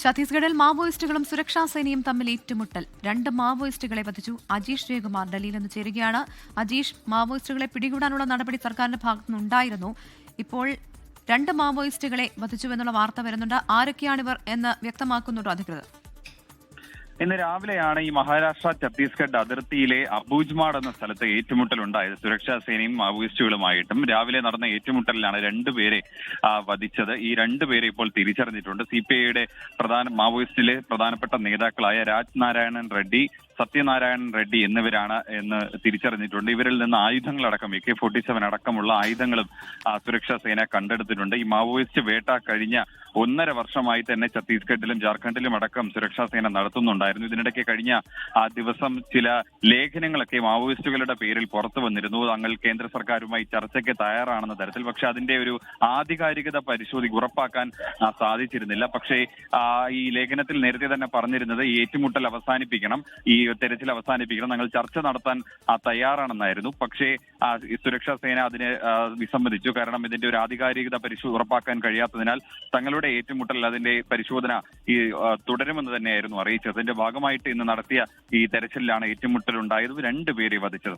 ഛത്തീസ്ഗഡിൽ മാവോയിസ്റ്റുകളും സുരക്ഷാ സേനയും തമ്മിൽ ഏറ്റുമുട്ടൽ. 2 മാവോയിസ്റ്റുകളെ വധിച്ചു. അജീഷ് ജയകുമാർ ഡൽഹിയിൽ നിന്ന് ചേരുകയാണ്. അജീഷ്, മാവോയിസ്റ്റുകളെ പിടികൂടാനുള്ള നടപടി സർക്കാരിന്റെ ഭാഗത്തുനിന്നുണ്ടായിരുന്നു. ഇപ്പോൾ 2 മാവോയിസ്റ്റുകളെ വധിച്ചുവെന്നുള്ള വാർത്ത വരുന്നുണ്ട്. ആരൊക്കെയാണിവർ എന്ന് വ്യക്തമാക്കുന്നുണ്ടോ അധികൃതർ? ഇന്ന് രാവിലെയാണ് ഈ മഹാരാഷ്ട്ര ഛത്തീസ്ഗഡ് അതിർത്തിയിലെ അബൂജ്മാഡ് എന്ന സ്ഥലത്ത് ഏറ്റുമുട്ടലുണ്ടായത്. സുരക്ഷാ സേനയും മാവോയിസ്റ്റുകളുമായിട്ടും രാവിലെ നടന്ന ഏറ്റുമുട്ടലിലാണ് 2 പേരെ വധിച്ചത്. ഈ 2 പേരെ ഇപ്പോൾ തിരിച്ചറിഞ്ഞിട്ടുണ്ട്. CPIയുടെ മാവോയിസ്റ്റിലെ പ്രധാനപ്പെട്ട നേതാക്കളായ രാജ് നാരായണൻ റെഡ്ഡി, സത്യനാരായണൻ റെഡ്ഡി എന്നിവരാണ് എന്ന് തിരിച്ചറിഞ്ഞിട്ടുണ്ട്. ഇവരിൽ നിന്ന് ആയുധങ്ങളടക്കം AK-47 അടക്കമുള്ള ആയുധങ്ങളും സുരക്ഷാ സേന കണ്ടെടുത്തിട്ടുണ്ട്. ഈ മാവോയിസ്റ്റ് വേട്ട കഴിഞ്ഞ 1.5 വർഷമായി തന്നെ ഛത്തീസ്ഗഡിലും ജാർഖണ്ഡിലും അടക്കം സുരക്ഷാ സേന നടത്തുന്നുണ്ടായിരുന്നു. ഇതിനിടയ്ക്ക് കഴിഞ്ഞ ദിവസം ചില ലേഖനങ്ങളൊക്കെ മാവോയിസ്റ്റുകളുടെ പേരിൽ പുറത്തു വന്നിരുന്നു. തങ്ങൾ കേന്ദ്ര സർക്കാരുമായി ചർച്ചയ്ക്ക് തയ്യാറാണെന്ന തരത്തിൽ. പക്ഷെ അതിന്റെ ഒരു ആധികാരികത ഉറപ്പാക്കാൻ സാധിച്ചിരുന്നില്ല. പക്ഷേ ഈ ലേഖനത്തിൽ നേരത്തെ തന്നെ പറഞ്ഞിരുന്നത് ഈ ഏറ്റുമുട്ടൽ അവസാനിപ്പിക്കണം, ഈ തെരച്ചിൽ അവസാനിപ്പിക്കണം, ഞങ്ങൾ ചർച്ച നടത്താൻ തയ്യാറാണെന്നായിരുന്നു. പക്ഷേ സുരക്ഷാ സേന അതിനെ വിസമ്മതിച്ചു. കാരണം ഇതിന്റെ ഒരു ആധികാരികത ഉറപ്പാക്കാൻ കഴിയാത്തതിനാൽ തങ്ങളുടെ ഏറ്റുമുട്ടൽ അതിന്റെ പരിശോധന തുടരുമെന്ന് തന്നെയായിരുന്നു അറിയിച്ചത്. അതിന്റെ ഭാഗമായിട്ട് ഇന്ന് നടത്തിയ ഈ തെരച്ചിലാണ് ഏറ്റുമുട്ടൽ ഉണ്ടായത്. 2 പേരെ വധിച്ചത്.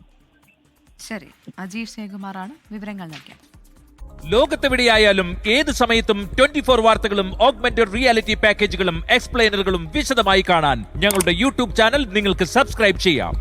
ശരി, അജീഷ് ജയകുമാറാണ് വിവരങ്ങൾ നൽകിയത്. ലോകത്തെവിടെയായാലും ഏത് സമയത്തും 24 വാർത്തകളും ഓഗ്മെന്റഡ് റിയാലിറ്റി പാക്കേജുകളും എക്സ്പ്ലെയിനറുകളും വിശദമായി കാണാൻ ഞങ്ങളുടെ YouTube ചാനൽ നിങ്ങൾക്ക് സബ്സ്ക്രൈബ് ചെയ്യാം.